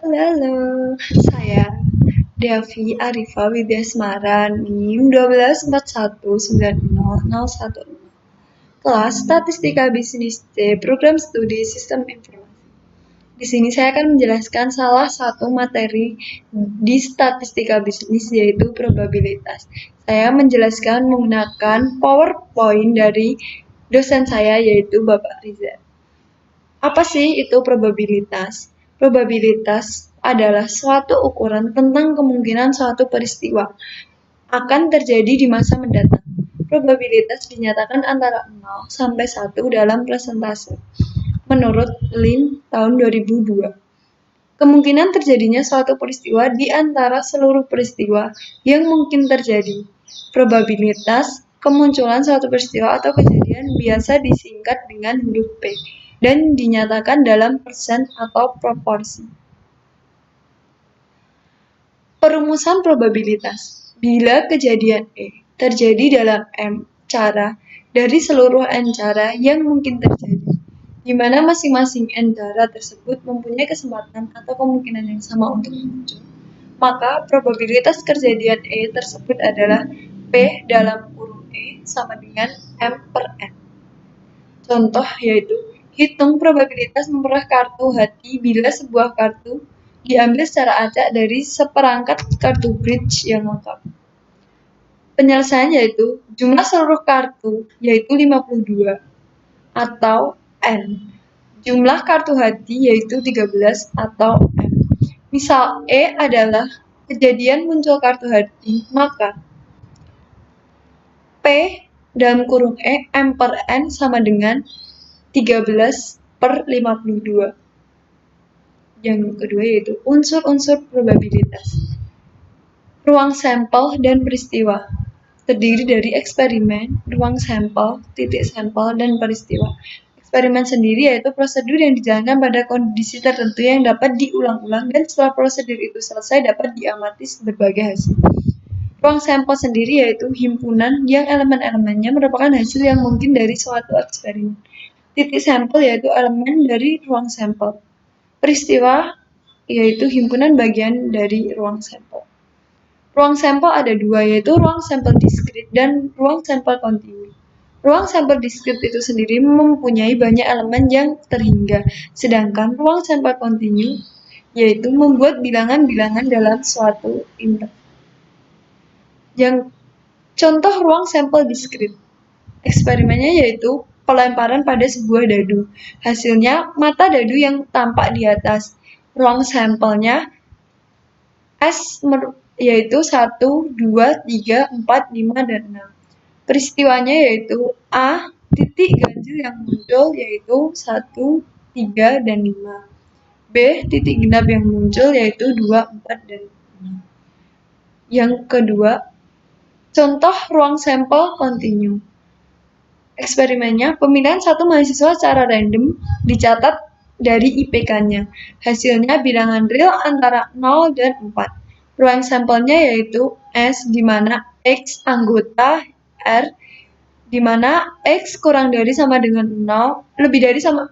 Halo, saya Devi Arifa Widyasmara NIM 1241900116. Kelas Statistika Bisnis C, Program Studi Sistem Informasi. Di sini saya akan menjelaskan salah satu materi di statistika bisnis yaitu probabilitas. Saya menjelaskan menggunakan PowerPoint dari dosen saya yaitu Bapak Riza. Apa sih itu probabilitas? Probabilitas adalah suatu ukuran tentang kemungkinan suatu peristiwa akan terjadi di masa mendatang. Probabilitas dinyatakan antara 0 sampai 1 dalam persentase. Menurut Lin tahun 2002. Kemungkinan terjadinya suatu peristiwa di antara seluruh peristiwa yang mungkin terjadi. Probabilitas kemunculan suatu peristiwa atau kejadian biasa disingkat dengan huruf P dan dinyatakan dalam persen atau proporsi. Perumusan probabilitas. Bila kejadian E terjadi dalam M cara dari seluruh N cara yang mungkin terjadi, di mana masing-masing N cara tersebut mempunyai kesempatan atau kemungkinan yang sama untuk muncul, maka probabilitas kejadian E tersebut adalah P dalam kurung E sama dengan M per N. Contoh yaitu, hitung probabilitas memperoleh kartu hati bila sebuah kartu diambil secara acak dari seperangkat kartu bridge yang lengkap. Penyelesaian yaitu jumlah seluruh kartu yaitu 52 atau N. Jumlah kartu hati yaitu 13 atau M. Misal E adalah kejadian muncul kartu hati, maka P dalam kurung E M per N sama dengan 13 per 52. Yang kedua yaitu unsur-unsur probabilitas. Ruang sampel dan peristiwa. Terdiri dari eksperimen, ruang sampel, titik sampel, dan peristiwa. Eksperimen sendiri yaitu prosedur yang dijalankan pada kondisi tertentu yang dapat diulang-ulang dan setelah prosedur itu selesai dapat diamati berbagai hasil. Ruang sampel sendiri yaitu himpunan yang elemen-elemennya merupakan hasil yang mungkin dari suatu eksperimen. Titik sampel yaitu elemen dari ruang sampel. Peristiwa yaitu himpunan bagian dari ruang sampel. Ruang sampel ada dua, yaitu ruang sampel diskrit dan ruang sampel kontinu. Ruang sampel diskrit itu sendiri mempunyai banyak elemen yang terhingga, sedangkan ruang sampel kontinu yaitu membuat bilangan-bilangan dalam suatu interval. Yang contoh ruang sampel diskrit, eksperimennya yaitu pelemparan pada sebuah dadu. Hasilnya mata dadu yang tampak di atas. Ruang sampelnya S yaitu 1, 2, 3, 4, 5, dan 6. Peristiwanya yaitu A, titik ganjil yang muncul yaitu 1, 3, dan 5. B, titik genap yang muncul yaitu 2, 4, dan 6. Yang kedua, contoh ruang sampel kontinu. Eksperimennya, pemilihan satu mahasiswa secara random dicatat dari IPK-nya. Hasilnya bilangan real antara 0 dan 4. Ruang sampelnya yaitu S, di mana X anggota R, di mana X kurang dari sama dengan 0, lebih dari sama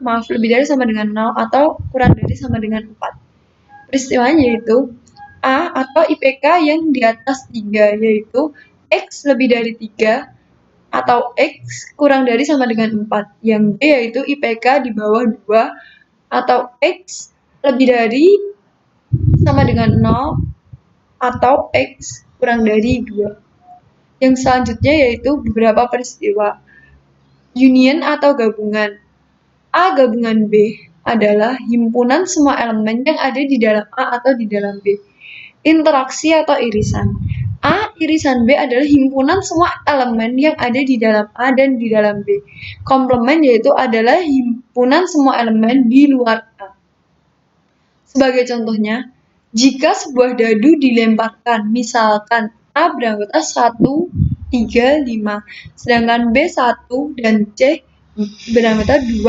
dengan 0 atau kurang dari sama dengan 4. Peristiwanya yaitu A atau IPK yang di atas 3, yaitu X lebih dari 3, atau X kurang dari sama dengan 4. Yang B yaitu IPK di bawah 2, atau X lebih dari sama dengan 0, atau X kurang dari 2. Yang selanjutnya yaitu beberapa peristiwa. Union atau gabungan. A gabungan B adalah himpunan semua elemen yang ada di dalam A atau di dalam B. Interaksi atau irisan. A irisan B adalah himpunan semua elemen yang ada di dalam A dan di dalam B. Komplement yaitu adalah himpunan semua elemen di luar A. Sebagai contohnya, jika sebuah dadu dilemparkan, misalkan A beranggota 1, 3, 5, sedangkan B 1 dan C beranggota 2,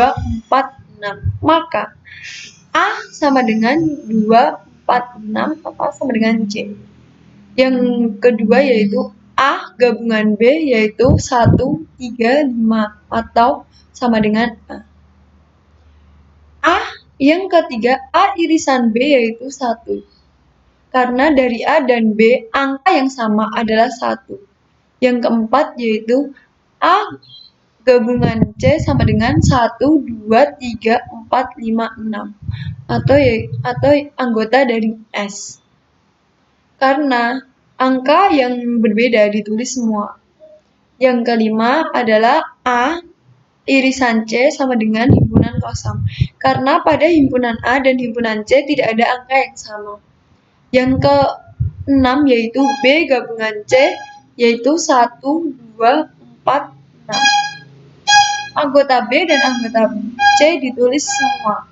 4, 6, maka A sama dengan 2, 4, 6, atau sama dengan C. Yang kedua yaitu A gabungan B yaitu 1, 3, 5, atau sama dengan A. A Yang ketiga, A irisan B yaitu 1. Karena dari A dan B, angka yang sama adalah 1. Yang keempat yaitu A gabungan C sama dengan 1, 2, 3, 4, 5, 6. Atau anggota dari S. Karena angka yang berbeda ditulis semua. Yang kelima adalah A irisan C sama dengan himpunan kosong. Karena pada himpunan A dan himpunan C tidak ada angka yang sama. Yang ke-6 yaitu B gabungan C yaitu 1, 2, 4, 6. Anggota B dan anggota C ditulis semua.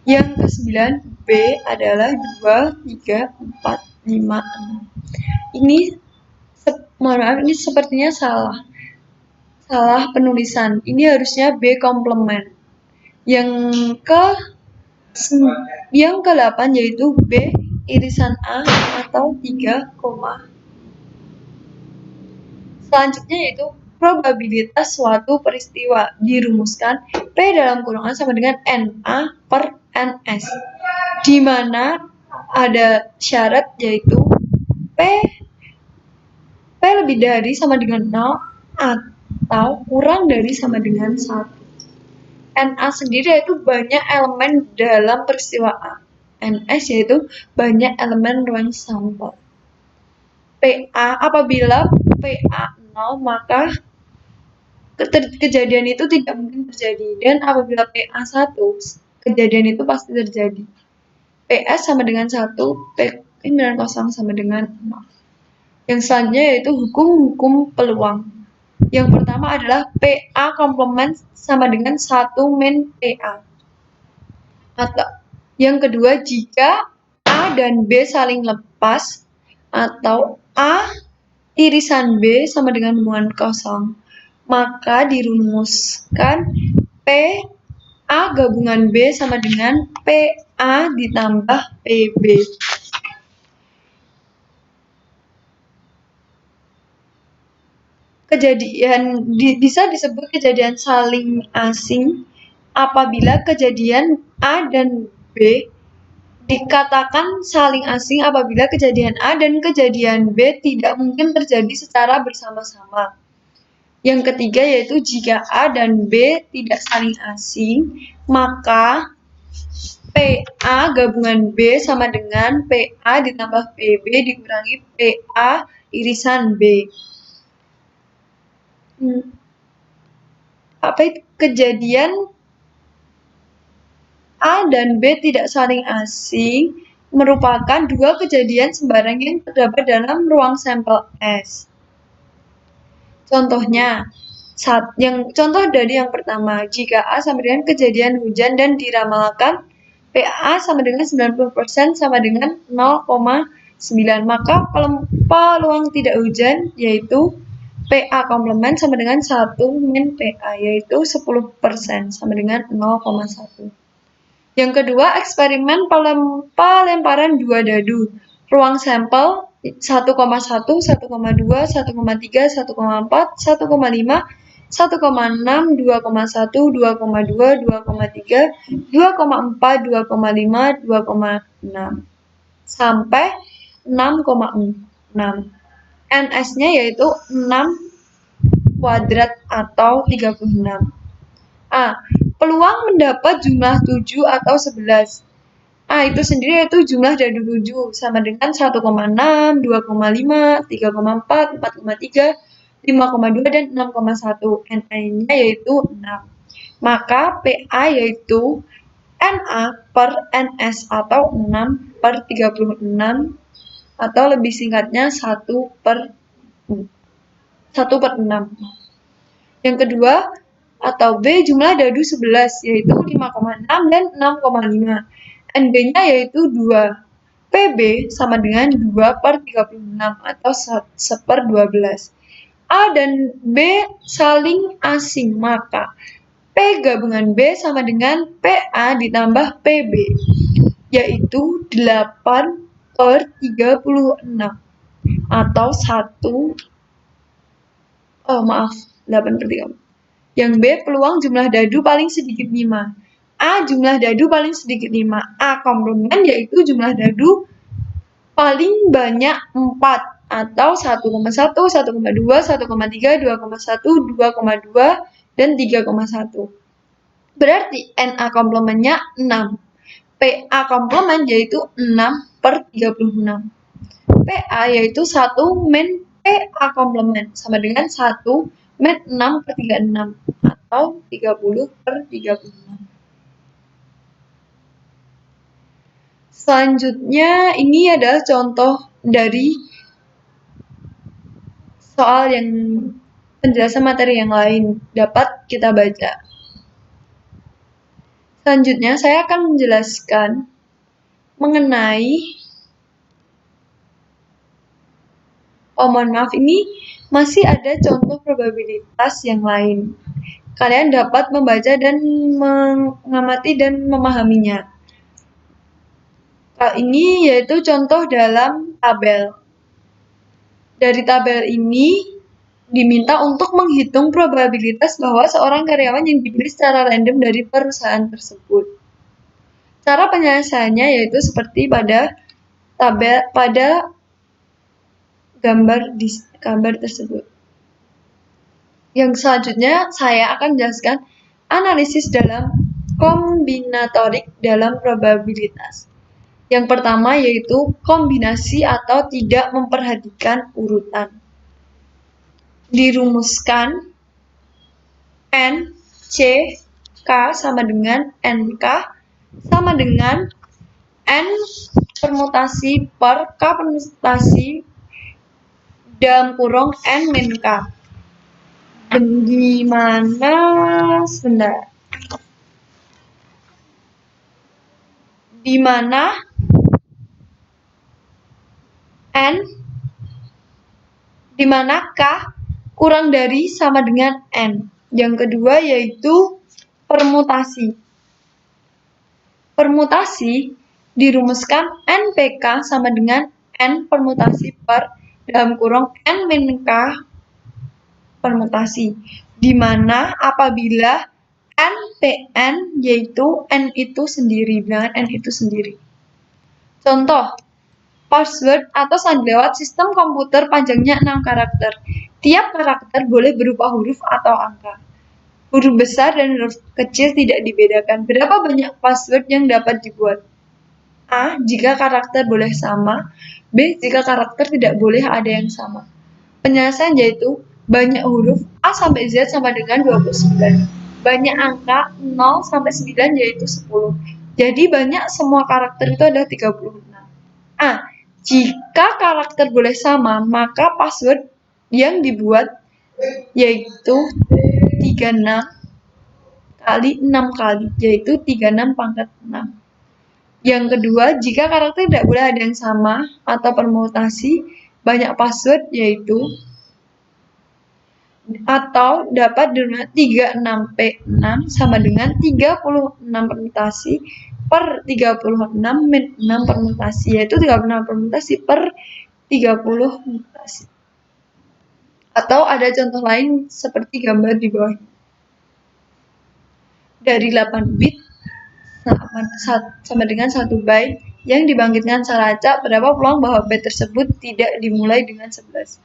Yang ke-9 B adalah 2, 3, 4, 5, 6. Ini sepertinya salah penulisan. Ini harusnya B komplement. Yang ke-8 yaitu B irisan A atau 3, selanjutnya yaitu probabilitas suatu peristiwa dirumuskan P dalam kurungan sama dengan NA per NS, di mana ada syarat yaitu P lebih dari sama dengan 0 atau kurang dari sama dengan 1. NA sendiri yaitu banyak elemen dalam peristiwa A. NS yaitu banyak elemen ruang sampel. PA, apabila PA 0 maka kejadian itu tidak mungkin terjadi, dan apabila PA 1 kejadian itu pasti terjadi. PS sama dengan 1, P9 sama dengan 0. Yang selanjutnya yaitu hukum peluang. Yang pertama adalah PA komplement sama dengan 1 min PA. Atau yang kedua, jika A dan B saling lepas atau A irisan B sama dengan hubungan kosong, maka dirumuskan PA gabungan B sama dengan PA ditambah PB. Kejadian bisa disebut kejadian saling asing apabila kejadian A dan B dikatakan saling asing apabila kejadian A dan kejadian B tidak mungkin terjadi secara bersama-sama. Yang ketiga yaitu jika A dan B tidak saling asing, maka PA gabungan B sama dengan PA ditambah PB dikurangi PA irisan B. Kejadian A dan B tidak saling asing merupakan dua kejadian sembarang yang terdapat dalam ruang sampel S. Contohnya, contoh dari yang pertama, jika A sama dengan kejadian hujan dan diramalkan PA sama dengan 90% sama dengan 0,9, maka peluang tidak hujan yaitu PA komplement sama dengan 1 min PA yaitu 10% sama dengan 0,1. Yang kedua, eksperimen pelemparan dua dadu. Ruang sampel 1,1, 1,2, 1,3, 1,4, 1,5, 1,6, 2,1, 2,2, 2,3, 2,4, 2,5, 2,6 sampai 6,6. NS-nya yaitu 6 kuadrat atau 36. Peluang mendapat jumlah 7 atau 11. Itu sendiri yaitu jumlah dadu 7 sama dengan 1,6, 2,5, 3,4, 4,3, 5,2, dan 6,1. NA-nya yaitu 6. Maka PA yaitu NA per NS atau 6 per 36 atau lebih singkatnya 1 per 6. Yang kedua, atau B jumlah dadu 11 yaitu 5,6 dan 6,5. NB-nya yaitu 2. PB sama dengan 2 per 36 atau 1 per 12. A dan B saling asing, maka P gabungan B sama dengan PA ditambah PB yaitu 8 per 36 atau 8 per 36. Yang B, peluang jumlah dadu paling sedikit 5. A jumlah dadu paling sedikit 5. A komplement yaitu jumlah dadu paling banyak 4 atau 1,1, 1,2, 1,3, 2,1, 2,2, dan 3,1. Berarti NA komplementnya 6. PA komplement yaitu 6/36. PA yaitu 1 min PA komplement sama dengan 1 min 6/36 atau 30/36. Selanjutnya ini adalah contoh dari soal yang penjelasan materi yang lain dapat kita baca. Selanjutnya saya akan menjelaskan mengenai mohon maaf, ini masih ada contoh probabilitas yang lain. Kalian dapat membaca dan mengamati dan memahaminya. Ini yaitu contoh dalam tabel. Dari tabel ini diminta untuk menghitung probabilitas bahwa seorang karyawan yang dipilih secara random dari perusahaan tersebut. Cara penyelesaiannya yaitu seperti pada gambar tersebut. Yang selanjutnya saya akan jelaskan analisis dalam kombinatorik dalam probabilitas. Yang pertama yaitu kombinasi atau tidak memperhatikan urutan. Dirumuskan N, C, K sama dengan NK sama dengan N permutasi per K permutasi dalam kurung N min K. Dimana K kurang dari sama dengan N. Yang kedua yaitu permutasi. Permutasi dirumuskan NPK sama dengan N permutasi per dalam kurung N min K permutasi. Dimana apabila NPN yaitu N itu sendiri, bilangan N itu sendiri. Contoh, password atau sandi lewat sistem komputer panjangnya 6 karakter. Tiap karakter boleh berupa huruf atau angka. Huruf besar dan huruf kecil tidak dibedakan. Berapa banyak password yang dapat dibuat? A. Jika karakter boleh sama. B. Jika karakter tidak boleh ada yang sama. Penyelesaian yaitu banyak huruf A sampai Z sama dengan 29. Banyak angka 0 sampai 9 yaitu 10. Jadi banyak semua karakter itu ada 36. A. Jika karakter boleh sama, maka password yang dibuat yaitu 36 kali 6 kali, yaitu 36 pangkat 6. Yang kedua, jika karakter tidak boleh ada yang sama atau permutasi, banyak password yaitu atau dapat dengan 36P6 sama dengan 36 permutasi per 36 min 6 permutasi, yaitu 36 permutasi per 30 mutasi. Atau ada contoh lain seperti gambar di bawah. Dari 8 bit sama dengan 1 byte yang dibangkitkan secara acak, berapa peluang bahwa byte tersebut tidak dimulai dengan 11?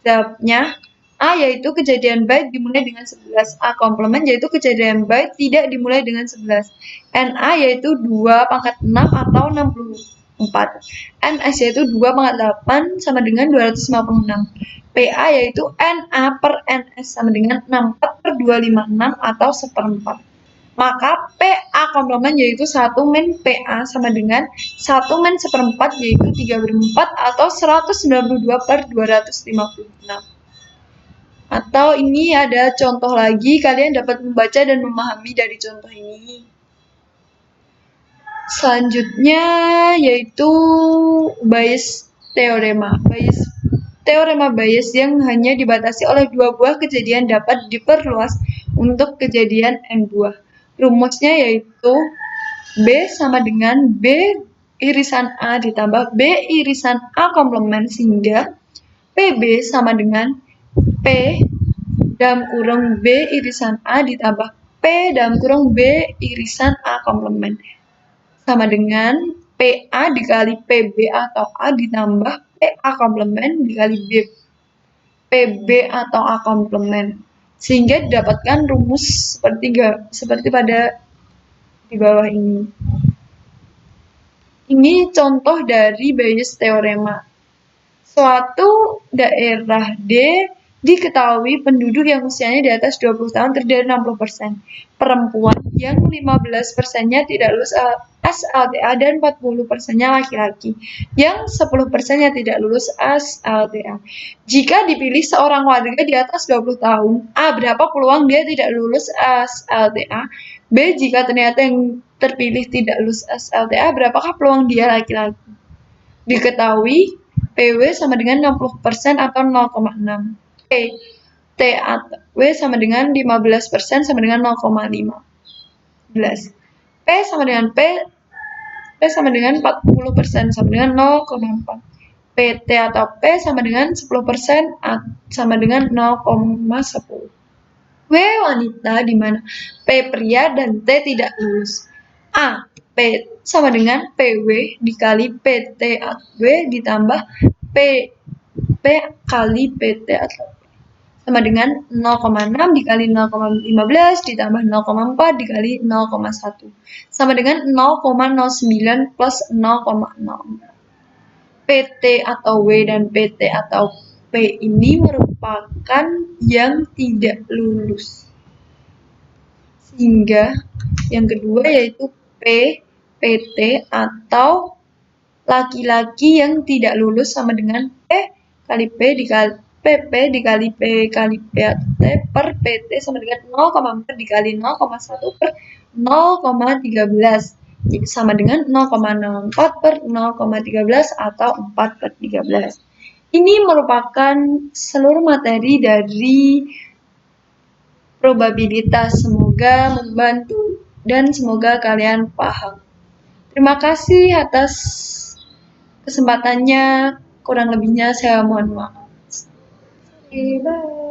Jawabnya, A yaitu kejadian byte dimulai dengan 11. A komplement yaitu kejadian byte tidak dimulai dengan 11. NA yaitu 2 pangkat 6 atau 64. NS yaitu 2 pangkat 8 sama dengan 256. PA yaitu NA per NS sama dengan 64/256 atau 1/4. Maka PA komplement yaitu 1 min PA sama dengan 1 min 1/4 yaitu 3/4 atau 192/256. Atau ini ada contoh lagi, kalian dapat membaca dan memahami dari contoh ini. Selanjutnya yaitu Bayes teorema. Teorema Bayes yang hanya dibatasi oleh 2 buah kejadian dapat diperluas untuk kejadian N buah. Rumusnya yaitu B sama dengan B irisan A ditambah B irisan A komplement sehingga PB sama dengan P dalam kurung B irisan A ditambah P dalam kurung B irisan A komplement sama dengan PA dikali PB atau A ditambah PA komplement dikali B PB atau A komplement, sehingga didapatkan rumus seperti pada di bawah ini. Ini contoh dari Bayes teorema. Suatu daerah D diketahui penduduk yang usianya di atas 20 tahun terdiri dari 60%. Perempuan yang 15%-nya tidak lulus SLTA dan 40%-nya laki-laki. Yang 10%-nya tidak lulus SLTA. Jika dipilih seorang warga di atas 20 tahun, A. Berapa peluang dia tidak lulus SLTA? B. Jika ternyata yang terpilih tidak lulus SLTA, berapakah peluang dia laki-laki? Diketahui PW sama dengan 60% atau 0,6. T atau W sama dengan 15% sama dengan 0,15. P sama dengan P sama dengan 40% sama dengan 0,4. PT atau P sama dengan 10% sama dengan 0,10. W wanita di mana P pria dan T tidak lulus. A. P sama dengan PW dikali PT atau W ditambah P kali PT atau W sama dengan 0,6 dikali 0,15 ditambah 0,4 dikali 0,1 sama dengan 0,09 plus 0,04. PT atau W dan PT atau P ini merupakan yang tidak lulus. Sehingga yang kedua yaitu P, PT atau laki-laki yang tidak lulus sama dengan P kali P dikali PP dikali P kali P atau T per PT sama dengan 0,4 dikali 0,1 per 0,13 sama dengan 0,04 per 0,13 atau 4 per 13. Ini merupakan seluruh materi dari probabilitas. Semoga membantu dan semoga kalian paham. Terima kasih atas kesempatannya. Kurang lebihnya saya mohon maaf. Bye.